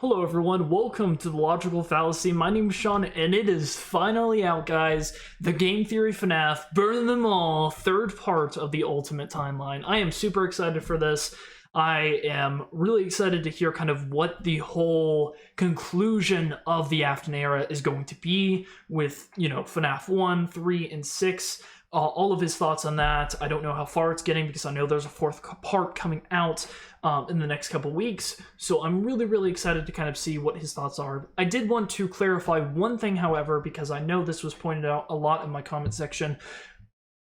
Hello everyone, welcome to the Logical Fallacy. My name is Sean, and it is finally out, guys. The Game Theory FNAF, Burn Them All, third part of the Ultimate Timeline. I am super excited for this. I am really excited to hear kind of what the whole conclusion of the Afton era is going to be with, FNAF 1, 3, and 6. All of his thoughts on that. I don't know how far it's getting because I know there's a fourth part coming out in the next couple weeks. So I'm really excited to kind of see what his thoughts are. I did want to clarify one thing, however, because I know this was pointed out a lot in my comment section.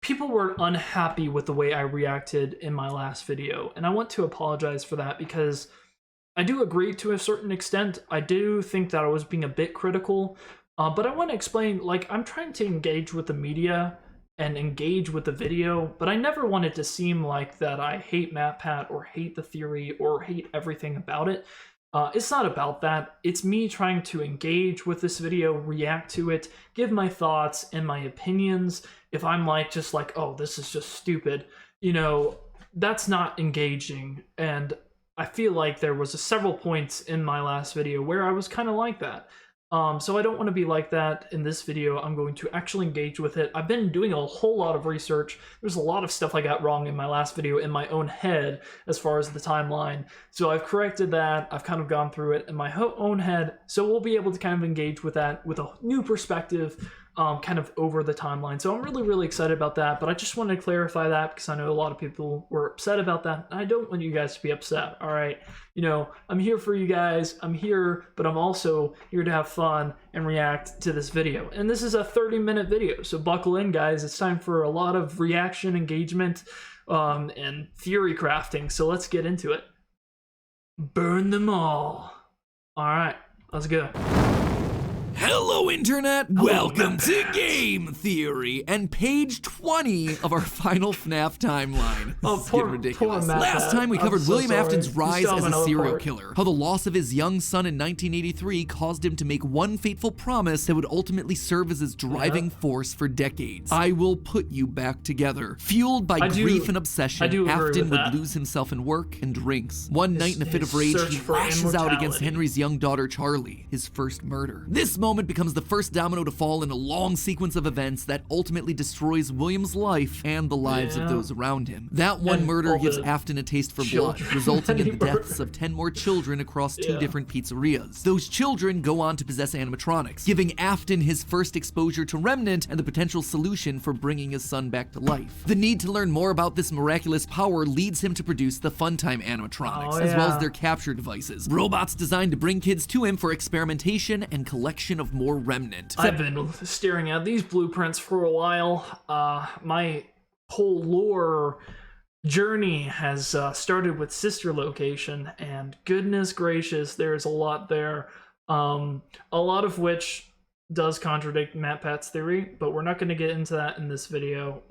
People were unhappy with the way I reacted in my last video, and I want to apologize for that because I do agree to a certain extent. I do think that I was being a bit critical, but I want to explain, I'm trying to engage with the media and engage with the video, but I never want it to seem like that I hate MatPat or hate the theory or hate everything about it. It's not about that. It's me trying to engage with this video, react to it, give my thoughts and my opinions. If I'm just like, oh, this is just stupid, that's not engaging. And I feel like there was several points in my last video where I was kind of like that. So I don't want to be like that in this video. I'm going to actually engage with it. I've been doing a whole lot of research. There's a lot of stuff I got wrong in my last video in my own head as far as the timeline. So I've corrected that. I've kind of gone through it in my own head. So we'll be able to kind of engage with that with a new perspective kind of over the timeline. So I'm really excited about that, but I just wanted to clarify that because I know a lot of people were upset about that. And I don't want you guys to be upset, all right? I'm here for you guys. I'm here, but I'm also here to have fun and react to this video. And this is a 30-minute video, so buckle in, guys. It's time for a lot of reaction, engagement, and theory crafting. So let's get into it. Burn them all. All right, let's go. Hello, Internet! Hello, Welcome to Matt. Game Theory and page 20 of our final FNAF timeline. This is getting ridiculous. Last time we covered William Afton's rise as a serial killer, how the loss of his young son in 1983 caused him to make one fateful promise that would ultimately serve as his driving force for decades. I will put you back together. Fueled by grief and obsession, Afton would lose himself in work and drinks. One night in a fit of rage, he lashes out against Henry's young daughter Charlie, his first murder. This moment becomes the first domino to fall in a long sequence of events that ultimately destroys William's life and the lives of those around him. That one murder gives Afton a taste for blood, resulting in the deaths of 10 more children across 2 different pizzerias. Those children go on to possess animatronics, giving Afton his first exposure to Remnant and the potential solution for bringing his son back to life. The need to learn more about this miraculous power leads him to produce the Funtime animatronics, as well as their capture devices, robots designed to bring kids to him for experimentation and collection of more Remnant. I've been staring at these blueprints for a while. My whole lore journey has started with Sister Location, and goodness gracious, there's a lot there. A lot of which does contradict MatPat's theory, but we're not going to get into that in this video.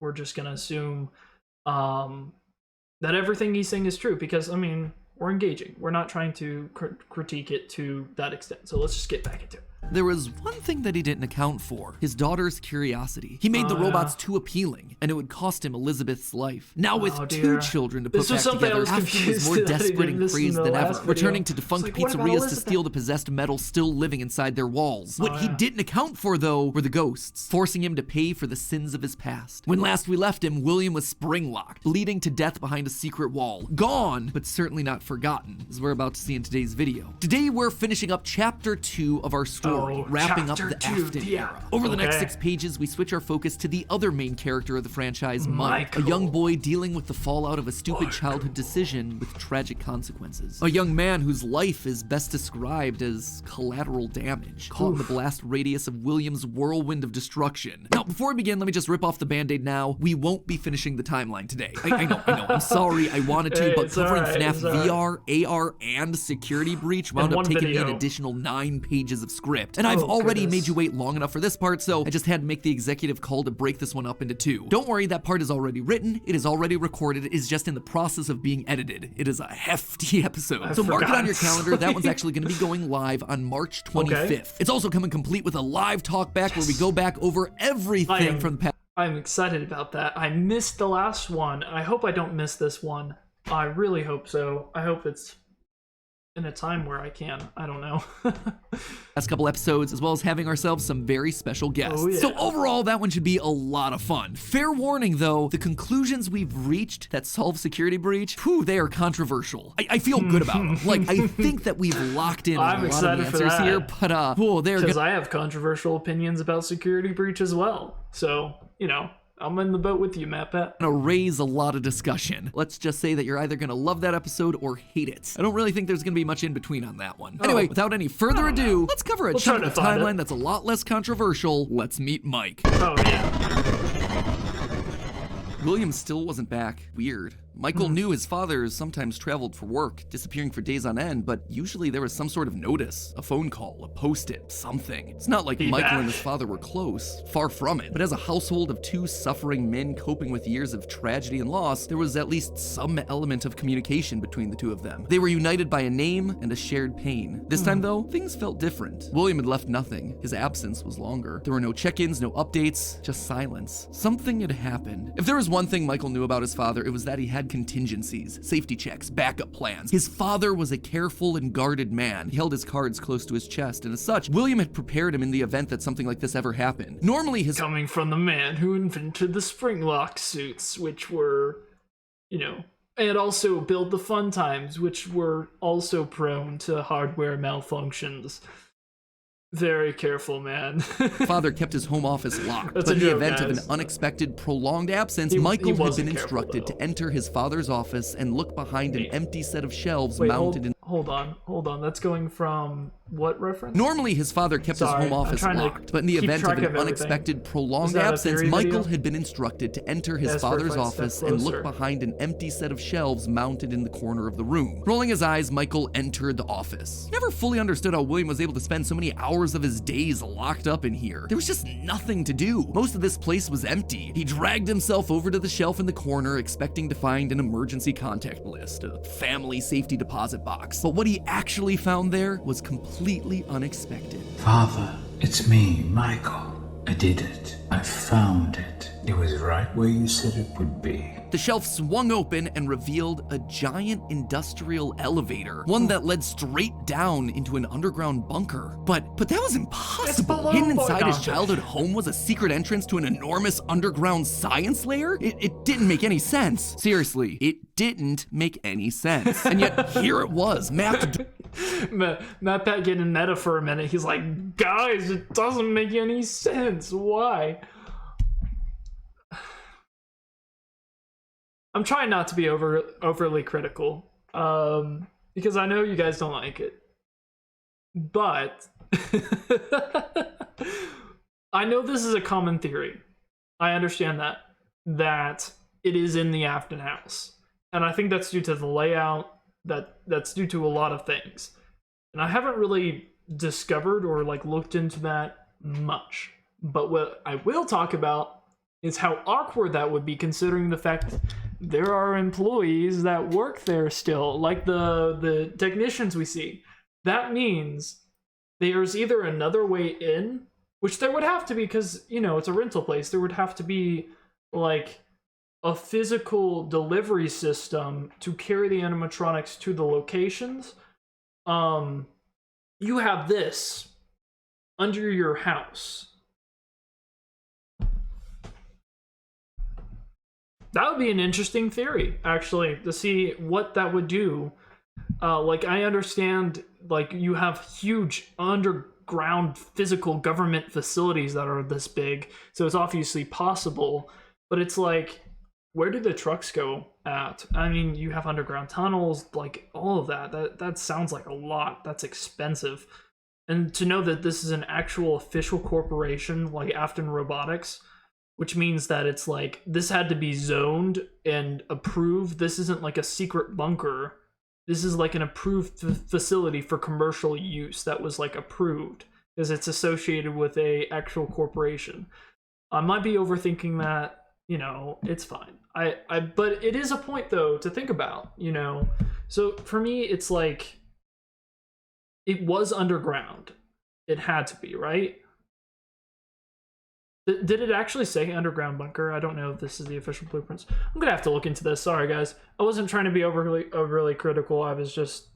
We're just going to assume that everything he's saying is true because, we're engaging. We're not trying to critique it to that extent. So let's just get back into it. There was one thing that he didn't account for, his daughter's curiosity. He made the robots too appealing, and it would cost him Elizabeth's life. Now with 2 children to put back together, Afton was more desperate and crazed than ever, returning to defunct pizzerias to steal the possessed metal still living inside their walls. What he didn't account for, though, were the ghosts, forcing him to pay for the sins of his past. When last we left him, William was spring-locked, bleeding to death behind a secret wall. Gone, but certainly not forgotten, as we're about to see in today's video. Today, we're finishing up Chapter 2 of our story. Wrapping up the Afton era. Over the next 6 pages, we switch our focus to the other main character of the franchise, Mike, a young boy dealing with the fallout of a stupid childhood decision with tragic consequences. A young man whose life is best described as collateral damage, caught in the blast radius of William's whirlwind of destruction. Now, before we begin, let me just rip off the band-aid now. We won't be finishing the timeline today. I know. I'm sorry, I wanted to, but covering FNAF VR, AR, and Security Breach wound up taking me an additional 9 pages of script. And I've already made you wait long enough for this part, so I just had to make the executive call to break this one up into 2. Don't worry, that part is already written, it is already recorded, it is just in the process of being edited. It is a hefty episode. So mark it on your calendar, that one's actually going to be going live on March 25th. It's also coming complete with a live talk back where we go back over everything from the past. I'm excited about that. I missed the last one. I hope I don't miss this one. I really hope so. I hope it's in a time where I can. I don't know. Last couple episodes, as well as having ourselves some very special guests. Oh, yeah. So overall, that one should be a lot of fun. Fair warning though, the conclusions we've reached that solve security breach, whew, they are controversial. I feel good about them. Like, I think that we've locked in a lot of answers here, but whoa, they're because I have controversial opinions about security breach as well. So, you know, I'm in the boat with you, Matt Pat. Gonna raise a lot of discussion. Let's just say that you're either gonna love that episode or hate it. I don't really think there's gonna be much in between on that one. Anyway, without any further ado, let's cover a chunk of the timeline that's a lot less controversial. Let's meet Mike. Oh, yeah. William still wasn't back. Weird. Michael knew his father sometimes traveled for work, disappearing for days on end, but usually there was some sort of notice, a phone call, a post-it, something. It's not like Michael and his father were close, far from it. But as a household of two suffering men coping with years of tragedy and loss, there was at least some element of communication between the two of them. They were united by a name and a shared pain. This time though, things felt different. William had left nothing. His absence was longer. There were no check-ins, no updates, just silence. Something had happened. If there was one thing Michael knew about his father, it was that he had contingencies, safety checks, backup plans. His father was a careful and guarded man. He held his cards close to his chest, and as such, William had prepared him in the event that something like this ever happened. Normally his— Coming from the man who invented the spring lock suits, which were, you know, and also built the fun times, which were also prone to hardware malfunctions. Very careful, man. Father kept his home office locked, but in the event of an unexpected, prolonged absence, Michael had been instructed to enter his father's office and look behind an empty set of shelves mounted in— Hold on. That's going from what reference? Normally, his father kept his home office locked, but in the event of an unexpected, prolonged absence, Michael had been instructed to enter his father's office and look behind an empty set of shelves mounted in the corner of the room. Rolling his eyes, Michael entered the office. He never fully understood how William was able to spend so many hours of his days locked up in here. There was just nothing to do. Most of this place was empty. He dragged himself over to the shelf in the corner, expecting to find an emergency contact list, a family safety deposit box. But what he actually found there was completely unexpected. Father, it's me, Michael. I did it. I found it. It was right where you said it would be. The shelf swung open and revealed a giant industrial elevator, one that led straight down into an underground bunker. But that was impossible. Hidden inside his childhood home was a secret entrance to an enormous underground science lair? It didn't make any sense. Seriously, it didn't make any sense. And yet here it was, mapped. Matt Pat getting meta for a minute. He's like, guys, it doesn't make any sense. Why? I'm trying not to be overly critical, because I know you guys don't like it. But I know this is a common theory. I understand that it is in the Afton house. And I think that's due to the layout, that's due to a lot of things. And I haven't really discovered or looked into that much. But what I will talk about is how awkward that would be, considering the fact there are employees that work there still, like the technicians we see. That means there's either another way in, which there would have to be because, you know, it's a rental place. There would have to be like a physical delivery system to carry the animatronics to the locations. You have this under your house. That would be an interesting theory, actually, to see what that would do. I understand, you have huge underground physical government facilities that are this big, so it's obviously possible, but it's where do the trucks go at? I mean, you have underground tunnels, all of that. That sounds like a lot. That's expensive. And to know that this is an actual official corporation, like Afton Robotics, which means that it's this had to be zoned and approved. This isn't a secret bunker. This is an approved facility for commercial use that was approved because it's associated with a actual corporation. I might be overthinking that, it's fine. But it is a point though to think about, So for me, it's it was underground. It had to be, right? Did it actually say underground bunker? I don't know if this is the official blueprints. I'm gonna have to look into this. Sorry, guys. I wasn't trying to be overly critical. I was just,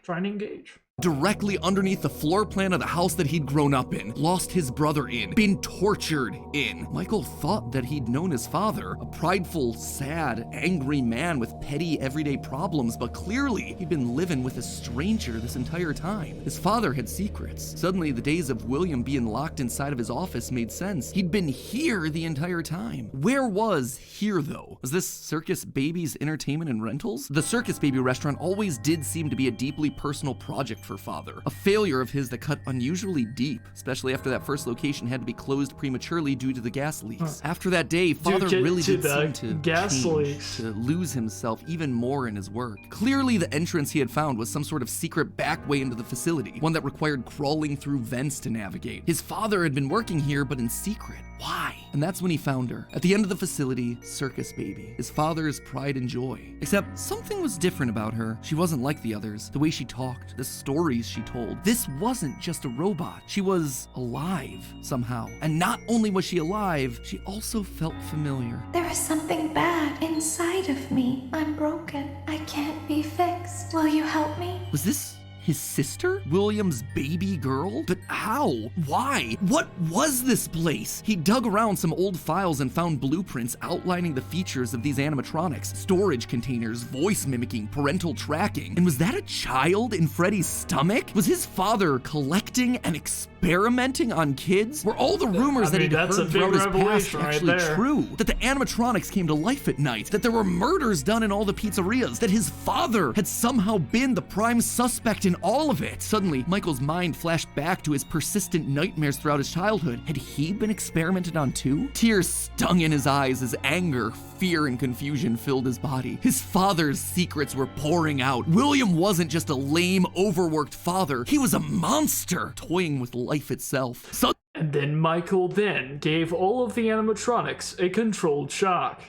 trying to engage. Directly underneath the floor plan of the house that he'd grown up in, lost his brother in, been tortured in. Michael thought that he'd known his father, a prideful, sad, angry man with petty everyday problems, but clearly he'd been living with a stranger this entire time. His father had secrets. Suddenly, the days of William being locked inside of his office made sense. He'd been here the entire time. Where was here, though? Was this Circus Baby's entertainment and rentals? The Circus Baby restaurant always did seem to be a deeply personal project for father. A failure of his that cut unusually deep, especially after that first location had to be closed prematurely due to the gas leaks. After that day, father really did seem to change, to lose himself even more in his work. Clearly, the entrance he had found was some sort of secret back way into the facility, one that required crawling through vents to navigate. His father had been working here, but in secret. Why? And that's when he found her. At the end of the facility, Circus Baby, his father's pride and joy. Except something was different about her. She wasn't like the others. The way she talked, the stories she told. This wasn't just a robot. She was alive somehow. And not only was she alive, she also felt familiar. There is something bad inside of me. I'm broken. I can't be fixed. Will you help me? Was this his sister? William's baby girl? But how? Why? What was this place? He dug around some old files and found blueprints outlining the features of these animatronics. Storage containers, voice mimicking, parental tracking. And was that a child in Freddy's stomach? Was his father collecting and experimenting on kids? Were all the rumors that he'd heard throughout his past actually true? That the animatronics came to life at night? That there were murders done in all the pizzerias? That his father had somehow been the prime suspect in all of it? Suddenly, Michael's mind flashed back to his persistent nightmares throughout his childhood. Had he been experimented on too? Tears stung in his eyes as anger, fear, and confusion filled his body. His father's secrets were pouring out. William wasn't just a lame, overworked father. He was a monster, toying with life itself. And then Michael then gave all of the animatronics a controlled shock.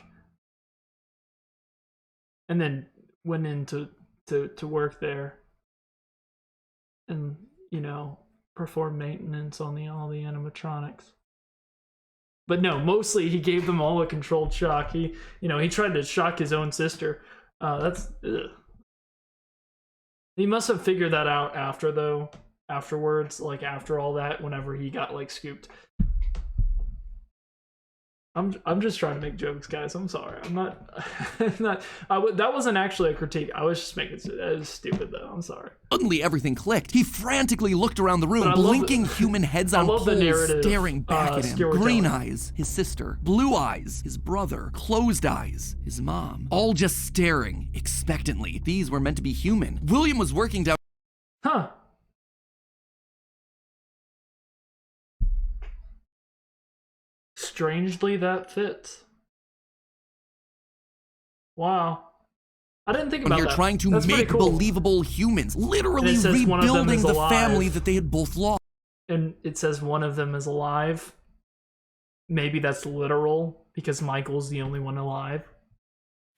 And then went into to work there. And, you know, perform maintenance on all the animatronics. But no, mostly he gave them all a controlled shock. He tried to shock his own sister. He must have figured that out afterwards, like after all that, whenever he got like scooped. I'm just trying to make jokes, guys. I'm sorry. I'm not. That wasn't actually a critique. I was just making it was stupid though. I'm sorry. Suddenly, everything clicked. He frantically looked around the room, blinking human heads on poles, staring back at him. Green eyes, his sister. Blue eyes, his brother. Closed eyes, his mom. All just staring expectantly. These were meant to be human. William was working down. Huh. Strangely, that fits. Wow. I didn't think about that. Here trying to make believable humans, literally rebuilding the family that they had both lost. And it says one of them is alive. Maybe that's literal, because Michael's the only one alive.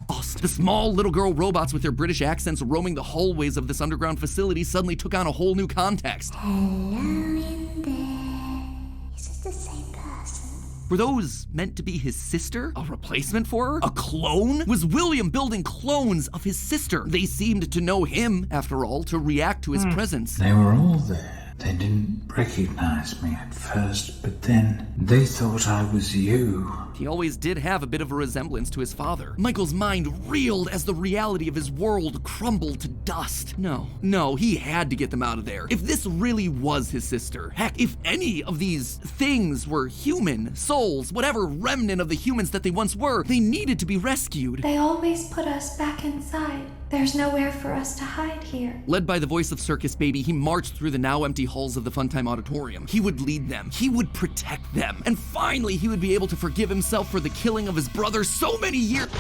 The small little girl robots with their British accents roaming the hallways of this underground facility suddenly took on a whole new context. Hello in there. Is it the same person? Were those meant to be his sister? A replacement for her? A clone? Was William building clones of his sister? They seemed to know him, after all, to react to his presence. They were all there. They didn't recognize me at first, but then they thought I was you. He always did have a bit of a resemblance to his father. Michael's mind reeled as the reality of his world crumbled to dust. No, he had to get them out of there. If this really was his sister, heck, if any of these things were human, souls, whatever remnant of the humans that they once were, they needed to be rescued. They always put us back inside. There's nowhere for us to hide here. Led by the voice of Circus Baby, he marched through the now empty halls of the Funtime Auditorium. He would lead them. He would protect them. And finally, he would be able to forgive himself for the killing of his brother so many years.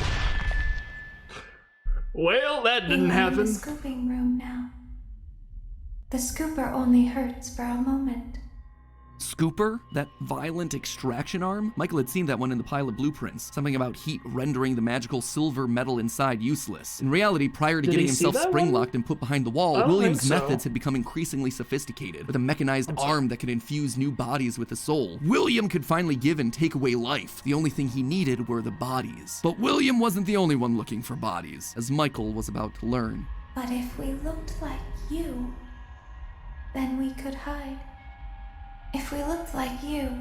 Well, that didn't happen. We're in the scooping room now. The scooper only hurts for a moment. Scooper? That violent extraction arm? Michael had seen that one in the pile of blueprints. Something about heat rendering the magical silver metal inside useless. In reality, prior to getting himself spring-locked and put behind the wall, William's methods had become increasingly sophisticated. With a mechanized arm that could infuse new bodies with a soul, William could finally give and take away life. The only thing he needed were the bodies. But William wasn't the only one looking for bodies, as Michael was about to learn. But if we looked like you, then we could hide. If we looked like you,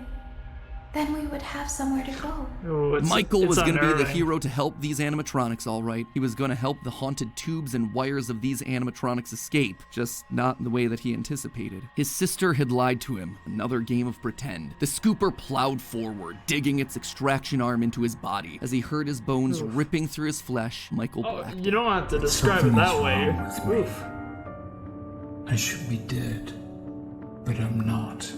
then we would have somewhere to go. Ooh, Michael was going to be the hero to help these animatronics, all right. He was going to help the haunted tubes and wires of these animatronics escape, just not in the way that he anticipated. His sister had lied to him, another game of pretend. The scooper plowed forward, digging its extraction arm into his body. As he heard his bones ripping through his flesh, Michael blacked. You don't have to describe it that way. Oof. I should be dead, but I'm not.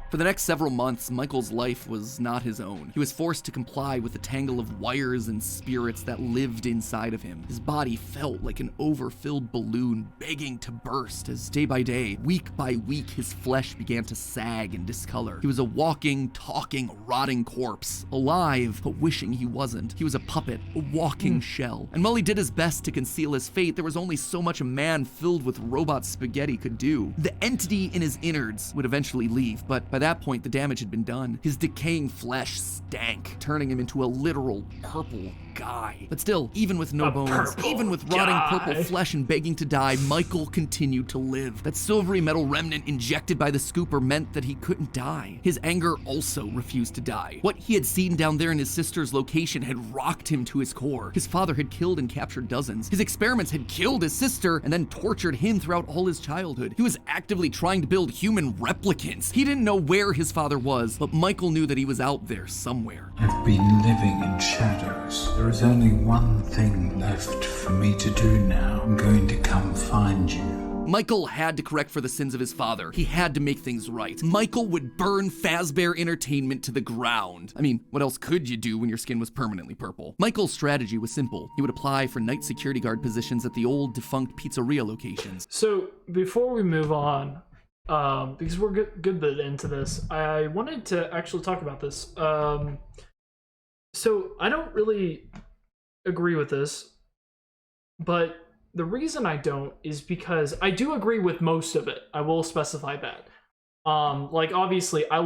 For the next several months, Michael's life was not his own. He was forced to comply with the tangle of wires and spirits that lived inside of him. His body felt like an overfilled balloon begging to burst as day by day, week by week, his flesh began to sag and discolor. He was a walking, talking, rotting corpse, alive, but wishing he wasn't. He was a puppet, a walking shell. And while he did his best to conceal his fate, there was only so much a man filled with robot spaghetti could do. The entity in his innards would eventually leave, but by that point, the damage had been done. His decaying flesh stank, turning him into a literal purple guy. But still, even with no bones, even with rotting purple flesh and begging to die, Michael continued to live. That silvery metal remnant injected by the scooper meant that he couldn't die. His anger also refused to die. What he had seen down there in his sister's location had rocked him to his core. His father had killed and captured dozens. His experiments had killed his sister and then tortured him throughout all his childhood. He was actively trying to build human replicants. He didn't know where his father was, but Michael knew that he was out there somewhere. I've been living in shadows. There is only one thing left for me to do now. I'm going to come find you. Michael had to correct for the sins of his father. He had to make things right. Michael would burn Fazbear Entertainment to the ground. I mean, what else could you do when your skin was permanently purple? Michael's strategy was simple. He would apply for night security guard positions at the old defunct pizzeria locations. So before we move on, because we're good bit into this, I wanted to actually talk about this. So I don't really agree with this, but the reason I don't is because I do agree with most of it. I will specify that. Like, obviously, I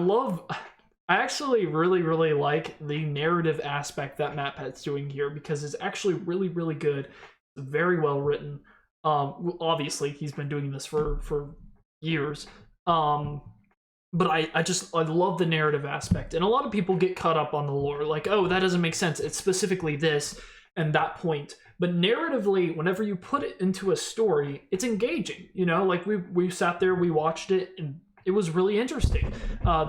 actually really like the narrative aspect that MatPat's doing here, because it's actually really good. It's very well written. Obviously, he's been doing this for years. But I love the narrative aspect. And a lot of people get caught up on the lore, like, oh, that doesn't make sense. It's specifically this and that point. But narratively, whenever you put it into a story, it's engaging. You know, like we sat there, we watched it, and it was really interesting.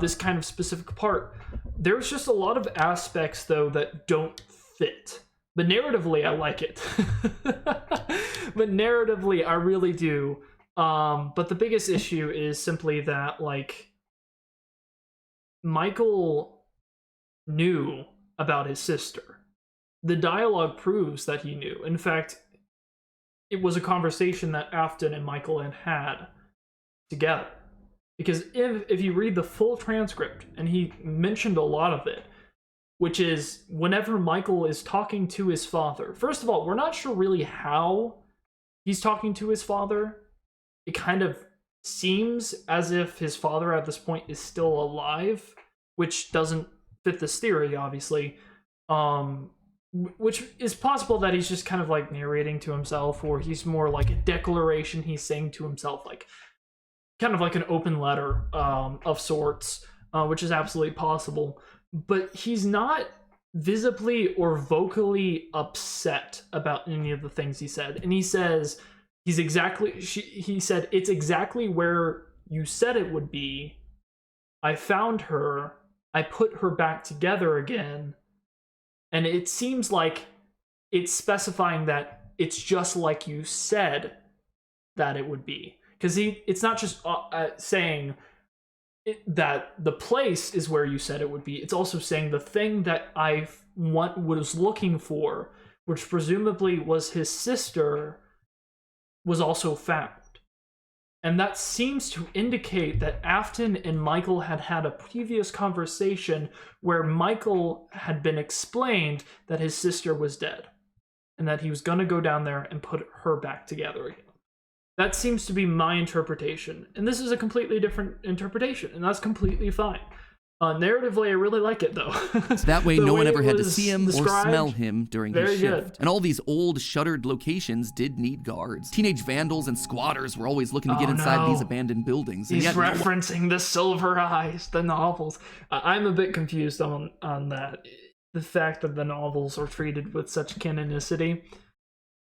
This kind of specific part. There's just a lot of aspects, though, that don't fit. But narratively, I like it. But narratively, I really do. But the biggest issue is simply that, like, Michael knew about his sister. The dialogue proves that he knew. In fact, it was a conversation that Afton and Michael had together. Because if you read the full transcript, and he mentioned a lot of it, which is whenever Michael is talking to his father. First of all, we're not sure really how he's talking to his father. It kind of seems as if his father at this point is still alive, which doesn't fit this theory, obviously. Which is possible that he's just kind of like narrating to himself, or he's more like a declaration he's saying to himself, like kind of like an open letter of sorts, which is absolutely possible. But he's not visibly or vocally upset about any of the things he said. And he says, he said, it's exactly where you said it would be. I found her. I put her back together again. And it seems like it's specifying that it's just like you said that it would be. Because it's not just saying that the place is where you said it would be. It's also saying the thing that I was looking for, which presumably was his sister, was also found. And that seems to indicate that Afton and Michael had a previous conversation where Michael had been explained that his sister was dead and that he was going to go down there and put her back together again. That seems to be my interpretation. And this is a completely different interpretation, and that's completely fine. Narratively, I really like it though. That way, no one ever had to see him or smell him during his shift. Good. And all these old, shuttered locations did need guards. Teenage vandals and squatters were always looking to get inside these abandoned buildings. He's referencing the Silver Eyes, the novels. I'm a bit confused on that. The fact that the novels are treated with such canonicity.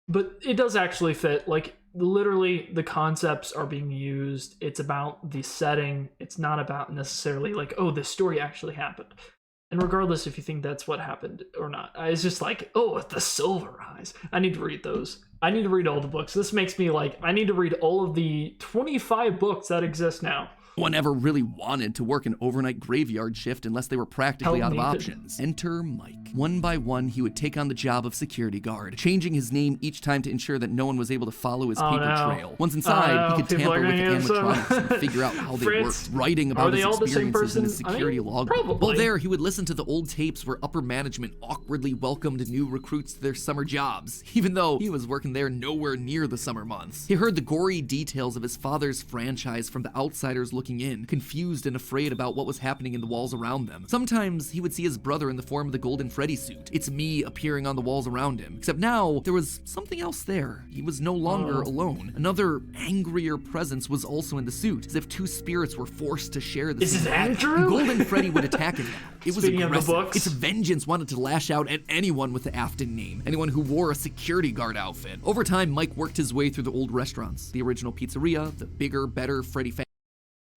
But it does actually fit. Like, literally, the concepts are being used. It's about the setting. It's not about necessarily like, oh, this story actually happened. And regardless if you think that's what happened or not, it's just like, oh, the Silver Eyes. I need to read those. I need to read all the books. This makes me like, I need to read all of the 25 books that exist now. No one ever really wanted to work an overnight graveyard shift unless they were practically out of options. Enter Mike. One by one, he would take on the job of security guard, changing his name each time to ensure that no one was able to follow his paper trail. Once inside, he could tamper with the animatronics and figure out how they worked, writing about his experiences in the security logbook. While there, he would listen to the old tapes where upper management awkwardly welcomed new recruits to their summer jobs, even though he was working there nowhere near the summer months. He heard the gory details of his father's franchise from the outsiders looking in, confused and afraid about what was happening in the walls around them. Sometimes he would see his brother in the form of the Golden Freddy suit. It's me appearing on the walls around him. Except now, there was something else there. He was no longer alone. Another angrier presence was also in the suit, as if two spirits were forced to share the suit. Is it Andrew? Golden Freddy would attack him now. It was aggressive. Its vengeance wanted to lash out at anyone with the Afton name, anyone who wore a security guard outfit. Over time, Mike worked his way through the old restaurants, the original pizzeria, the bigger, better Freddy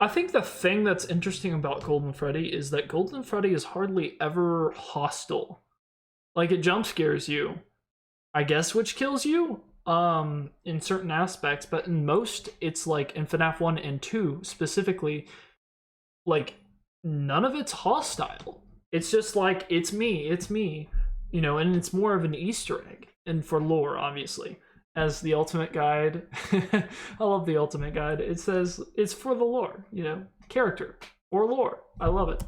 I think the thing that's interesting about Golden Freddy is that Golden Freddy is hardly ever hostile. Like, it jump scares you, I guess, which kills you in certain aspects, but in most, it's like in FNAF 1 and 2 specifically, like, none of it's hostile. It's just like, it's me, you know, and it's more of an Easter egg, and for lore, obviously. As the ultimate guide, I love the ultimate guide. It says it's for the lore, you know, character or lore. I love it.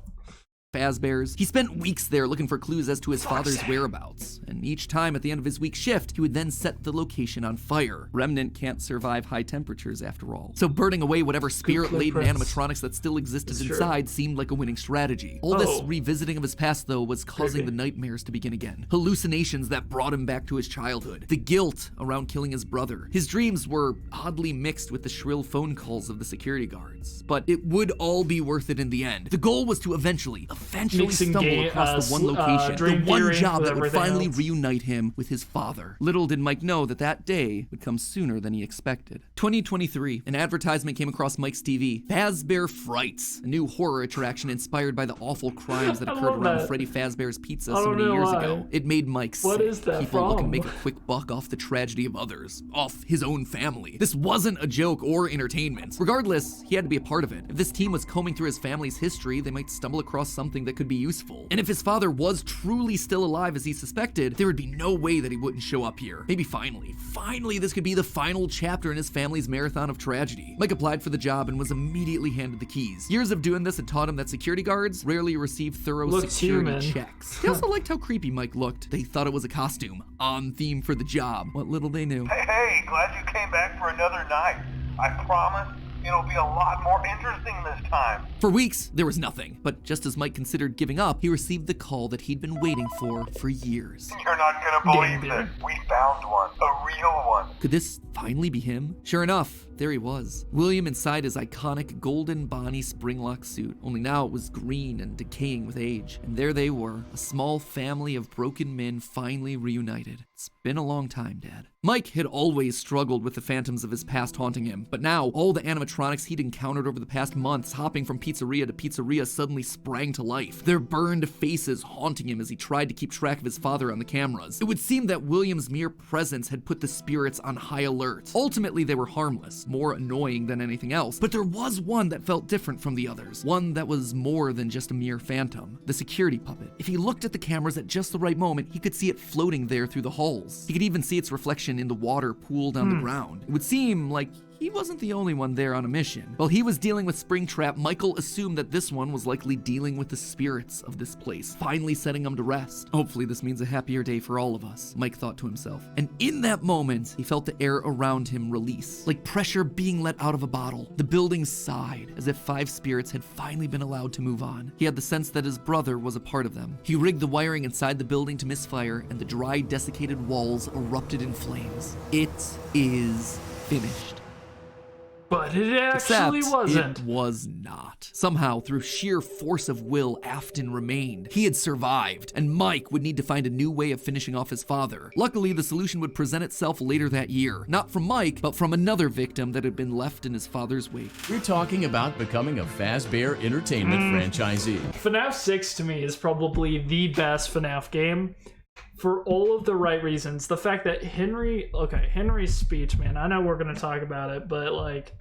Fazbear's. He spent weeks there looking for clues as to his father's whereabouts, and each time at the end of his week shift, he would then set the location on fire. Remnant can't survive high temperatures after all. So burning away whatever spirit-laden animatronics that still existed inside seemed like a winning strategy. All this revisiting of his past, though, was causing the nightmares to begin again. Hallucinations that brought him back to his childhood. The guilt around killing his brother. His dreams were oddly mixed with the shrill phone calls of the security guards. But it would all be worth it in the end. The goal was to eventually stumble across the one location, the one job that would finally reunite him with his father. Little did Mike know that that day would come sooner than he expected. 2023, an advertisement came across Mike's TV. Fazbear Frights, a new horror attraction inspired by the awful crimes that occurred around Freddy Fazbear's Pizza so many years ago. It made Mike sick. What is that People looking to make a quick buck off the tragedy of others, off his own family. This wasn't a joke or entertainment. Regardless, he had to be a part of it. If this team was combing through his family's history, they might stumble across something that could be useful. And if his father was truly still alive as he suspected, there would be no way that he wouldn't show up here. Maybe finally this could be the final chapter in his family's marathon of tragedy. Mike applied for the job and was immediately handed the keys. Years of doing this had taught him that security guards rarely receive thorough security checks. They also liked how creepy Mike looked. They thought it was a costume, on theme for the job. What little they knew. Hey, glad you came back for another night. I promise it'll be a lot more interesting this time. For weeks, there was nothing. But just as Mike considered giving up, he received the call that he'd been waiting for years. You're not gonna believe this. We found one. A real one. Could this finally be him? Sure enough, there he was. William inside his iconic golden Bonnie Springlock suit, only now it was green and decaying with age. And there they were, a small family of broken men finally reunited. It's been a long time, Dad. Mike had always struggled with the phantoms of his past haunting him, but now all the animatronics he'd encountered over the past months, hopping from pizzeria to pizzeria, suddenly sprang to life, their burned faces haunting him as he tried to keep track of his father on the cameras. It would seem that William's mere presence had put the spirits on high alert. Ultimately, they were harmless, more annoying than anything else, but there was one that felt different from the others, one that was more than just a mere phantom, the security puppet. If he looked at the cameras at just the right moment, he could see it floating there through the halls. He could even see its reflection in the water pooled on the ground. It would seem like he wasn't the only one there on a mission. While he was dealing with Springtrap, Michael assumed that this one was likely dealing with the spirits of this place, finally setting them to rest. Hopefully this means a happier day for all of us, Mike thought to himself. And in that moment, he felt the air around him release, like pressure being let out of a bottle. The building sighed, as if 5 spirits had finally been allowed to move on. He had the sense that his brother was a part of them. He rigged the wiring inside the building to misfire, and the dry, desiccated walls erupted in flames. It is finished. But it actually wasn't. It was not. Somehow, through sheer force of will, Afton remained. He had survived, and Mike would need to find a new way of finishing off his father. Luckily, the solution would present itself later that year. Not from Mike, but from another victim that had been left in his father's wake. We're talking about becoming a Fazbear Entertainment franchisee. FNAF 6 to me is probably the best FNAF game. For all of the right reasons. The fact that Henry's speech, man, I know we're going to talk about it, but like,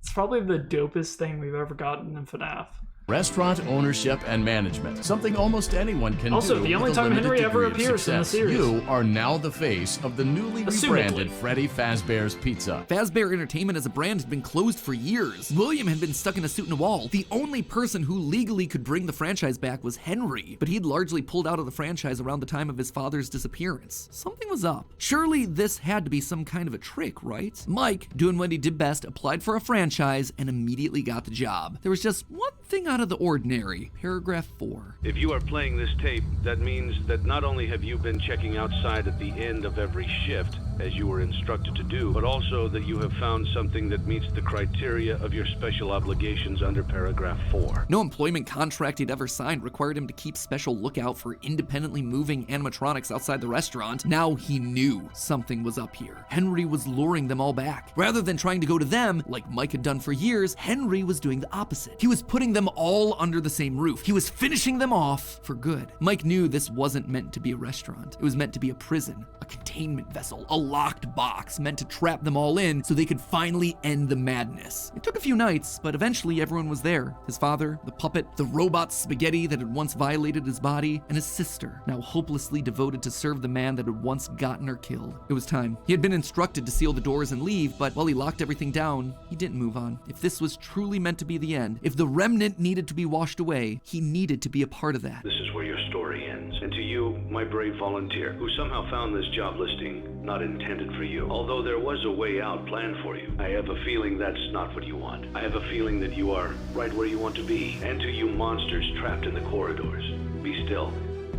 it's probably the dopest thing we've ever gotten in FNAF. Restaurant ownership and management, something almost anyone can do. Also, the only time Henry ever appears in the series. You are now the face of the newly rebranded Freddy Fazbear's Pizza. Fazbear Entertainment as a brand had been closed for years. William had been stuck in a suit and a wall. The only person who legally could bring the franchise back was Henry, but he'd largely pulled out of the franchise around the time of his father's disappearance. Something was up. Surely this had to be some kind of a trick, right? Mike, doing what he did best, applied for a franchise and immediately got the job. There was just one thing out of the ordinary. Paragraph 4. If you are playing this tape, that means that not only have you been checking outside at the end of every shift, as you were instructed to do, but also that you have found something that meets the criteria of your special obligations under paragraph 4. No employment contract he'd ever signed required him to keep special lookout for independently moving animatronics outside the restaurant. Now he knew something was up here. Henry was luring them all back. Rather than trying to go to them, like Mike had done for years, Henry was doing the opposite. He was putting them all under the same roof. He was finishing them off for good. Mike knew this wasn't meant to be a restaurant. It was meant to be a prison, a containment vessel, a locked box meant to trap them all in so they could finally end the madness. It took a few nights, but eventually everyone was there. His father, the puppet, the robot spaghetti that had once violated his body, and his sister, now hopelessly devoted to serve the man that had once gotten her killed. It was time. He had been instructed to seal the doors and leave, but while he locked everything down, he didn't move on. If this was truly meant to be the end, if the remnant needed to be washed away, he needed to be a part of that. This is where your story ends. And to you, my brave volunteer, who somehow found this job listing not intended for you, although there was a way out planned for you, I have a feeling that's not what you want. I have a feeling that you are right where you want to be. And to you monsters trapped in the corridors, be still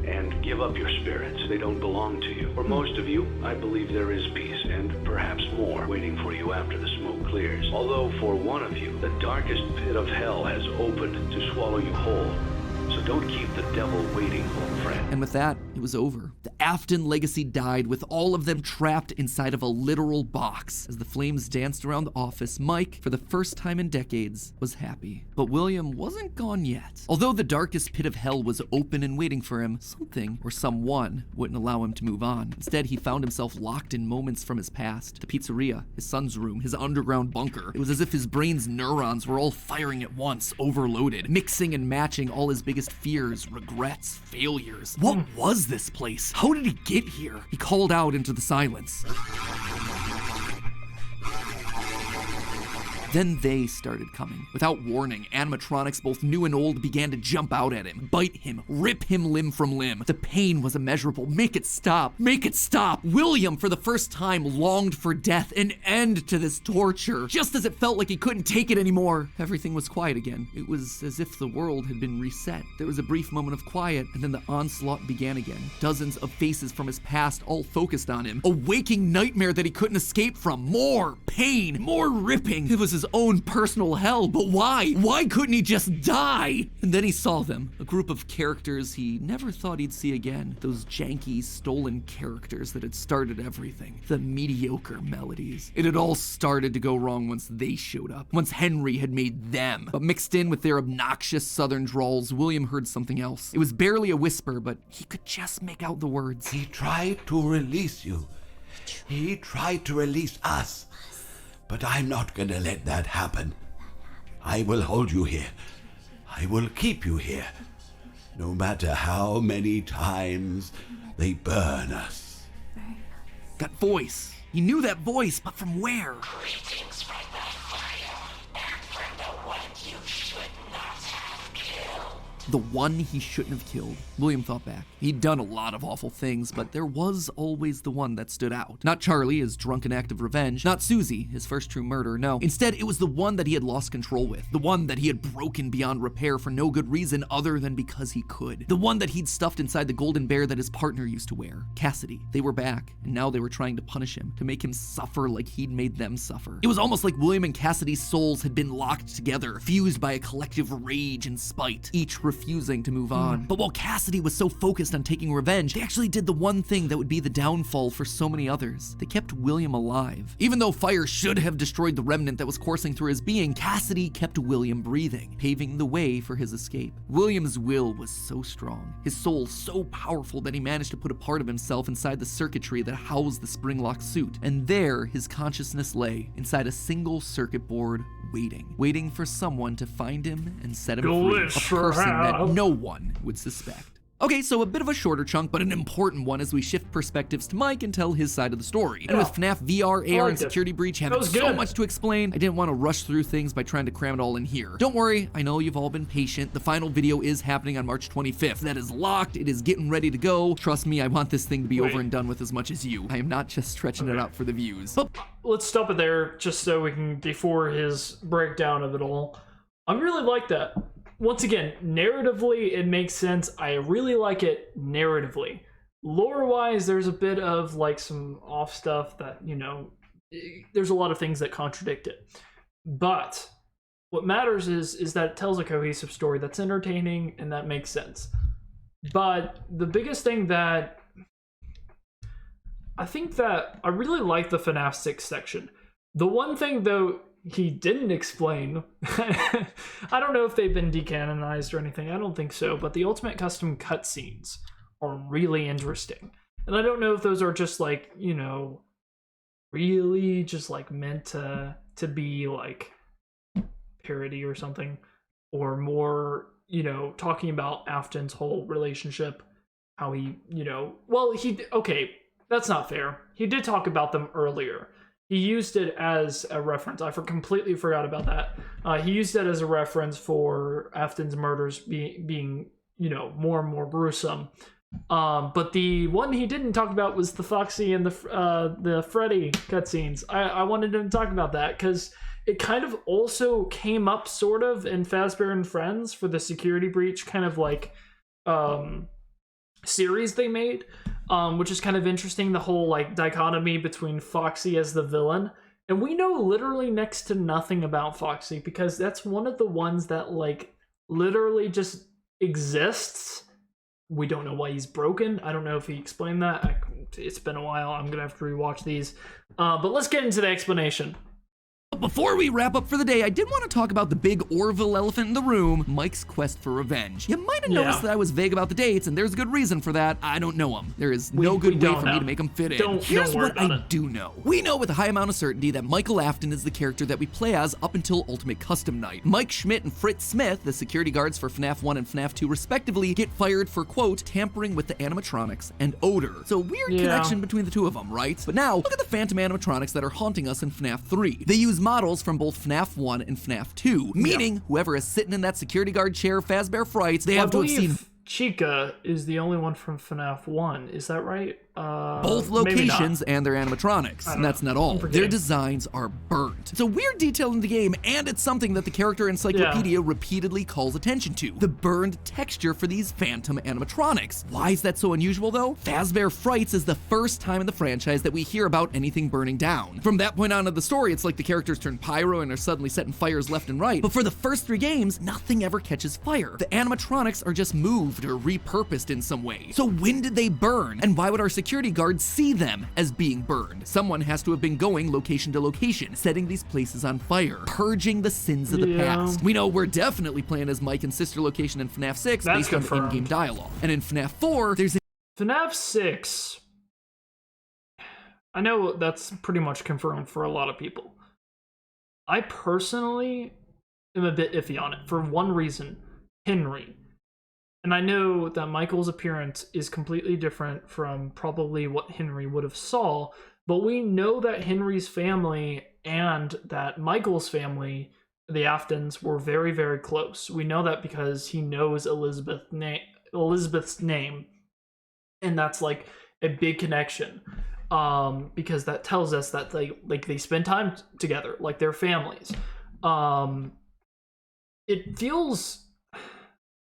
and give up your spirits. They don't belong to you. For most of you, I believe there is peace and perhaps more waiting for you after the smoke clears. Although for one of you, the darkest pit of hell has opened to swallow you whole. So don't keep the devil waiting, old friend. And with that, it was over. The Afton legacy died with all of them trapped inside of a literal box. As the flames danced around the office, Mike, for the first time in decades, was happy. But William wasn't gone yet. Although the darkest pit of hell was open and waiting for him, something or someone wouldn't allow him to move on. Instead, he found himself locked in moments from his past. The pizzeria, his son's room, his underground bunker. It was as if his brain's neurons were all firing at once, overloaded, mixing and matching all his biggest fears, regrets, failures. What was this place? How did he get here? He called out into the silence. Then they started coming. Without warning, animatronics, both new and old, began to jump out at him, bite him, rip him limb from limb. The pain was immeasurable. Make it stop. Make it stop. William, for the first time, longed for death, an end to this torture. Just as it felt like he couldn't take it anymore, everything was quiet again. It was as if the world had been reset. There was a brief moment of quiet, and then the onslaught began again. Dozens of faces from his past all focused on him. A waking nightmare that he couldn't escape from. More pain, more ripping. It was his own personal hell, but why? Why couldn't he just die? And then he saw them, a group of characters he never thought he'd see again. Those janky, stolen characters that had started everything. The mediocre melodies. It had all started to go wrong once they showed up. Once Henry had made them. But mixed in with their obnoxious southern drawls, William heard something else. It was barely a whisper, but he could just make out the words. He tried to release you. He tried to release us. But I'm not gonna let that happen. I will hold you here. I will keep you here. No matter how many times they burn us. That voice. He knew that voice, but from where? Greetings, FNAF. The one he shouldn't have killed. William thought back. He'd done a lot of awful things, but there was always the one that stood out. Not Charlie, his drunken act of revenge. Not Susie, his first true murder. No. Instead, it was the one that he had lost control with. The one that he had broken beyond repair for no good reason other than because he could. The one that he'd stuffed inside the golden bear that his partner used to wear. Cassidy. They were back, and now they were trying to punish him, to make him suffer like he'd made them suffer. It was almost like William and Cassidy's souls had been locked together, fused by a collective rage and spite, each refusing to move on. But while Cassidy was so focused on taking revenge, they actually did the one thing that would be the downfall for so many others. They kept William alive. Even though fire should have destroyed the remnant that was coursing through his being, Cassidy kept William breathing, paving the way for his escape. William's will was so strong, his soul so powerful that he managed to put a part of himself inside the circuitry that housed the spring-locked suit. And there, his consciousness lay, inside a single circuit board, waiting for someone to find him and set him free. A person that no one would suspect. Okay, so a bit of a shorter chunk, but an important one as we shift perspectives to Mike and tell his side of the story. And with FNAF VR, AR, and Security Breach having so much to explain, I didn't want to rush through things by trying to cram it all in here. Don't worry, I know you've all been patient. The final video is happening on March 25th. That is locked, it is getting ready to go. Trust me, I want this thing to be over and done with as much as you. I am not just stretching it out for the views. But let's stop it there, just so we can, before his breakdown of it all. I really like that. Once again, narratively, it makes sense. I really like it narratively. Lore-wise, there's a bit of like some off stuff that, you know, there's a lot of things that contradict it. But what matters is that it tells a cohesive story that's entertaining and that makes sense. But the biggest thing that I think that I really like the FNAF 6 section. The one thing, though, he didn't explain, I don't know if they've been decanonized or anything, I don't think so, but the Ultimate Custom cutscenes are really interesting. And I don't know if those are just like, you know, really just like meant to be like parody or something, or more, you know, talking about Afton's whole relationship, how he, you know, well, okay, that's not fair. He did talk about them earlier. He used it as a reference. I completely forgot about that. He used it as a reference for Afton's murders being, you know, more and more gruesome. But the one he didn't talk about was the Foxy and the Freddy cutscenes. I wanted him to talk about that because it kind of also came up sort of in Fazbear and Friends for the Security Breach kind of like series they made. Which is kind of interesting, the whole like dichotomy between Foxy as the villain. And we know literally next to nothing about Foxy because that's one of the ones that like literally just exists. We don't know why he's broken. I don't know if he explained that. It's been a while. I'm gonna have to rewatch these. But let's get into the explanation. Before we wrap up for the day, I did want to talk about the big Orville elephant in the room, Mike's quest for revenge. You might have noticed that I was vague about the dates, and there's a good reason for that. I don't know them. There is no good way for me to make them fit in. Here's what I do know. We know with a high amount of certainty that Michael Afton is the character that we play as up until Ultimate Custom Night. Mike Schmidt and Fritz Smith, the security guards for FNAF 1 and FNAF 2 respectively, get fired for, quote, tampering with the animatronics and odor. So weird connection between the two of them, right? But now, look at the phantom animatronics that are haunting us in FNAF 3. They use models from both FNAF 1 and FNAF 2, meaning whoever is sitting in that security guard chair, Fazbear Frights, they have to have seen... Chica is the only one from FNAF 1, is that right? Both locations and their animatronics, and that's not all. Their designs are burnt. It's a weird detail in the game, and it's something that the character encyclopedia repeatedly calls attention to. The burned texture for these phantom animatronics. Why is that so unusual though? Fazbear Frights is the first time in the franchise that we hear about anything burning down. From that point on in the story, it's like the characters turn pyro and are suddenly setting fires left and right. But for the first 3 games, nothing ever catches fire. The animatronics are just moved or repurposed in some way. So when did they burn? And why would our security guards see them as being burned? Someone has to have been going location to location, setting these places on fire, purging the sins of the past. We know we're definitely playing as Mike and Sister Location in FNAF 6 based on in-game dialogue. And in FNAF 4, there's FNAF 6. I know that's pretty much confirmed for a lot of people. I personally am a bit iffy on it for one reason: Henry. And I know that Michael's appearance is completely different from probably what Henry would have saw, but we know that Henry's family and that Michael's family, the Aftons were very, very close. We know that because he knows Elizabeth's name, and that's like a big connection, because that tells us that they spend time together, like they're families. It feels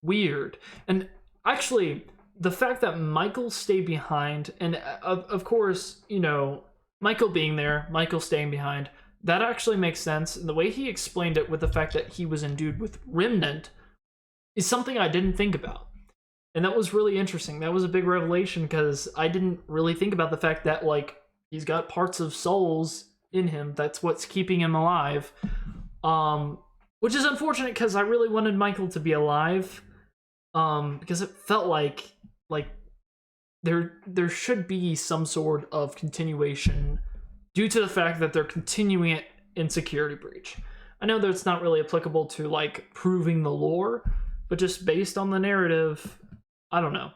weird, and actually the fact that Michael stayed behind, and of course, you know, Michael being there, Michael staying behind, that actually makes sense. And the way he explained it with the fact that he was endued with Remnant is something I didn't think about. And that was really interesting. That was a big revelation, because I didn't really think about the fact that, like, he's got parts of souls in him. That's what's keeping him alive. Which is unfortunate, because I really wanted Michael to be alive. Because it felt like there should be some sort of continuation due to the fact that they're continuing it in Security Breach. I know that it's not really applicable to, like, proving the lore, but just based on the narrative, I don't know.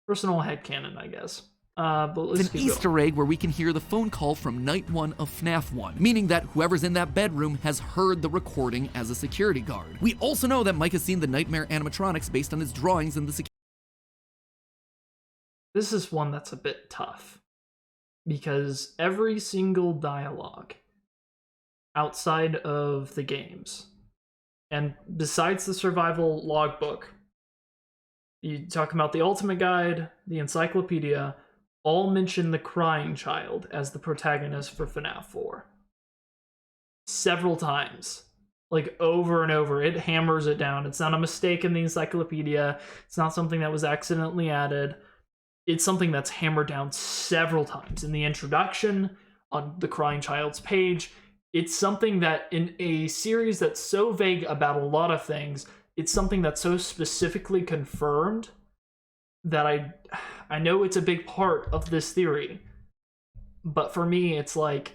Personal headcanon, I guess. But let's it's an Easter egg where we can hear the phone call from Night 1 of FNAF 1, meaning that whoever's in that bedroom has heard the recording as a security guard. We also know that Mike has seen the nightmare animatronics based on his drawings in the security. This is one that's a bit tough, because every single dialogue outside of the games, and besides the survival logbook, you talk about the Ultimate Guide, the Encyclopedia, all mention the crying child as the protagonist for FNAF 4. Several times. Like, over and over. It hammers it down. It's not a mistake in the Encyclopedia. It's not something that was accidentally added. It's something that's hammered down several times. In the introduction, on the crying child's page, it's something that in a series that's so vague about a lot of things, it's something that's so specifically confirmed that I know it's a big part of this theory. But for me, it's like,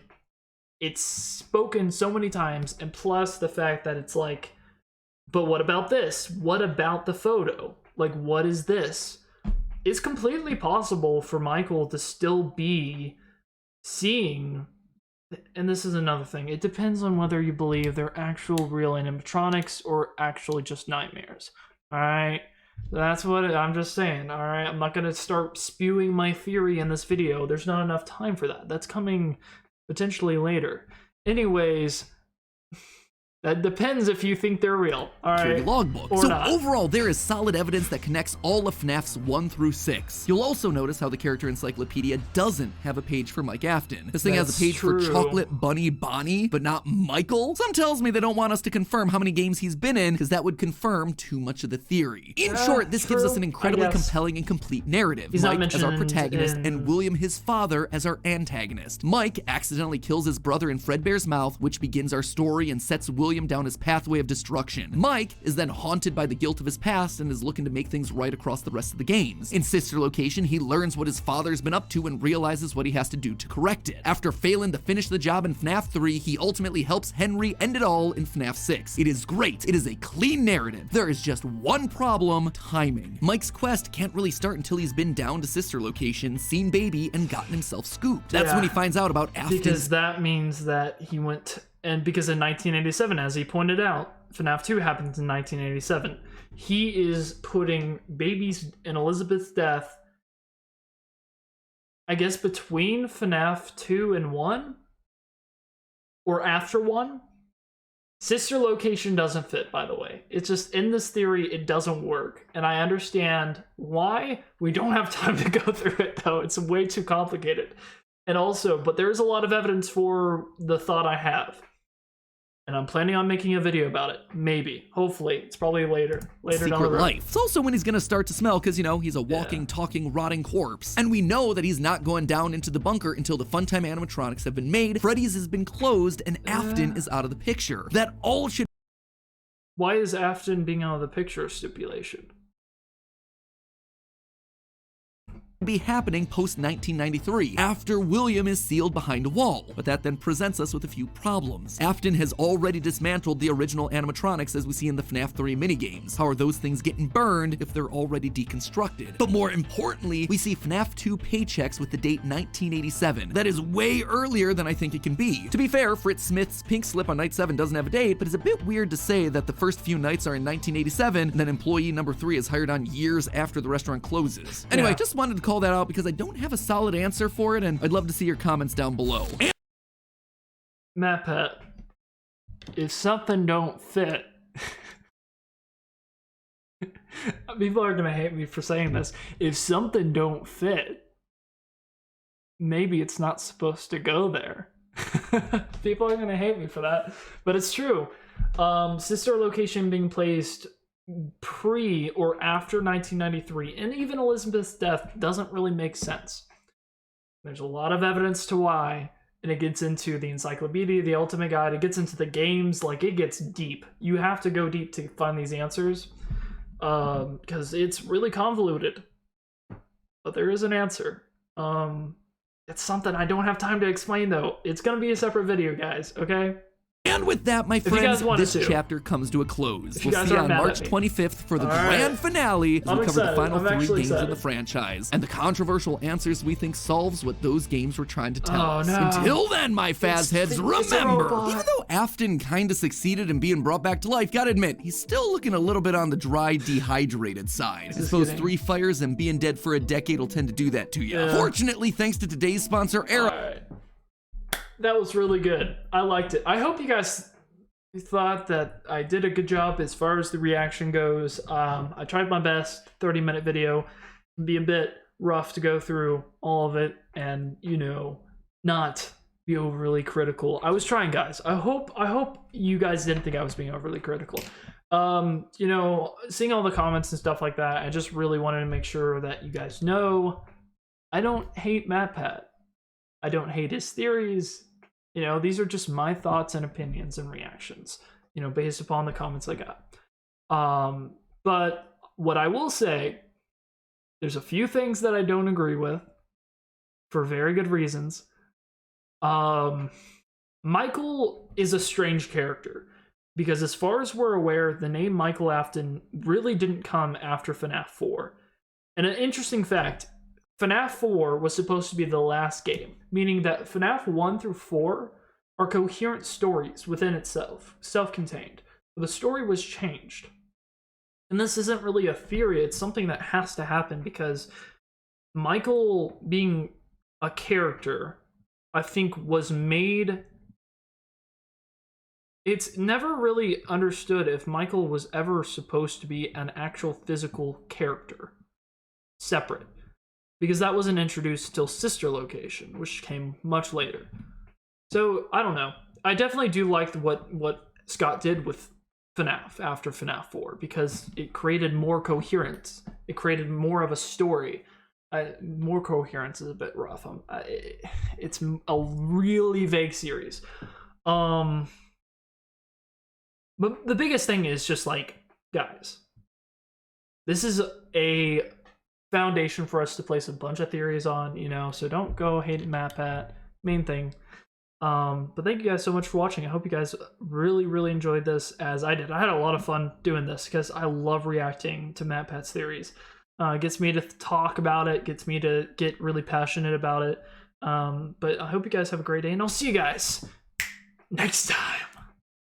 it's spoken so many times, and plus the fact that it's like, but what about this? What about the photo? Like, what is this? It's completely possible for Michael to still be seeing, and this is another thing, it depends on whether you believe they're actual real animatronics or actually just nightmares. Alright? That's what I'm just saying, alright? I'm not gonna start spewing my theory in this video. There's not enough time for that. That's coming potentially later. Anyways, that depends if you think they're real, alright? Logbook. Or so not. Overall, there is solid evidence that connects all of FNAFs 1 through 6. You'll also notice how the character encyclopedia doesn't have a page for Mike Afton. This thing has a page for Chocolate Bunny Bonnie, but not Michael. Some tells me they don't want us to confirm how many games he's been in, because that would confirm too much of the theory. In short, this gives us an incredibly compelling and complete narrative. He's Mike as our protagonist and William, his father, as our antagonist. Mike accidentally kills his brother in Fredbear's mouth, which begins our story and sets William down his pathway of destruction. Mike is then haunted by the guilt of his past and is looking to make things right across the rest of the games. In Sister Location, he learns what his father's been up to and realizes what he has to do to correct it. After failing to finish the job in FNAF 3, he ultimately helps Henry end it all in FNAF 6. It is great. It is a clean narrative. There is just one problem: timing. Mike's quest can't really start until he's been down to Sister Location, seen Baby, and gotten himself scooped. That's when he finds out about Afton. Because that means that he went, and because in 1987, as he pointed out, FNAF 2 happens in 1987. He is putting Baby's and Elizabeth's death, I guess, between FNAF 2 and 1? Or after 1? Sister Location doesn't fit, by the way. It's just, in this theory, it doesn't work. And I understand why. We don't have time to go through it, though. It's way too complicated. And also, but there's a lot of evidence for the thought I have. And I'm planning on making a video about it. Maybe. Hopefully. It's probably later down the road. Life. It's also when he's gonna start to smell, because, you know, he's a walking, talking, rotting corpse. And we know that he's not going down into the bunker until the Funtime animatronics have been made, Freddy's has been closed, and Afton is out of the picture. That all should... Why is Afton being out of the picture a stipulation? be happening post-1993, after William is sealed behind a wall. But that then presents us with a few problems. Afton has already dismantled the original animatronics as we see in the FNAF 3 minigames. How are those things getting burned if they're already deconstructed? But more importantly, we see FNAF 2 paychecks with the date 1987. That is way earlier than I think it can be. To be fair, Fritz Smith's pink slip on night 7 doesn't have a date, but it's a bit weird to say that the first few nights are in 1987 and then employee number 3 is hired on years after the restaurant closes. Anyway, just wanted to call that out because I don't have a solid answer for it, and I'd love to see your comments down below. Matt Pet, if something don't fit, people are gonna hate me for saying this. If something don't fit, maybe it's not supposed to go there. People are gonna hate me for that, but it's true. Sister location being placed pre or after 1993, and even Elizabeth's death doesn't really make sense. There's a lot of evidence to why, and it gets into the encyclopedia, the ultimate guide, it gets into the games, like it gets deep. You have to go deep to find these answers, because it's really convoluted. But there is an answer. It's something I don't have time to explain though. It's gonna be a separate video, guys, okay? And with that, my friends, this chapter comes to a close. We'll see you on March 25th for the grand finale as we cover the final 3 games of the franchise and the controversial answers we think solves what those games were trying to tell us. Until then, my Fazheads, remember, even though Afton kinda succeeded in being brought back to life, gotta admit, he's still looking a little bit on the dry, dehydrated side. I suppose 3 fires and being dead for a decade will tend to do that to you. Fortunately, thanks to today's sponsor, Era. That was really good. I liked it. I hope you guys thought that I did a good job as far as the reaction goes. I tried my best. 30-minute video. It'd be a bit rough to go through all of it and, you know, not be overly critical. I was trying, guys. I hope you guys didn't think I was being overly critical. You know, seeing all the comments and stuff like that, I just really wanted to make sure that you guys know I don't hate MatPat. I don't hate his theories. You know, these are just my thoughts and opinions and reactions, you know, based upon the comments I got. But what I will say, there's a few things that I don't agree with for very good reasons. Michael is a strange character because as far as we're aware, the name Michael Afton really didn't come after FNAF 4. And an interesting fact, FNAF 4 was supposed to be the last game, meaning that FNAF 1 through 4 are coherent stories within itself, self-contained. But the story was changed. And this isn't really a theory, it's something that has to happen because Michael being a character, I think, was made... It's never really understood if Michael was ever supposed to be an actual physical character, separate. Because that wasn't introduced till Sister Location, which came much later. So, I don't know. I definitely do like what Scott did with FNAF after FNAF 4, because it created more coherence. It created more of a story. More coherence is a bit rough. It's a really vague series. But the biggest thing is just like, guys, this is a foundation for us to place a bunch of theories on, you know, so don't go hating MatPat, main thing. But thank you guys so much for watching. I hope you guys really enjoyed this as I did. I had a lot of fun doing this because I love reacting to MatPat's theories. It gets me to talk about it, gets me to get really passionate about it. But I hope you guys have a great day, and I'll see you guys next time.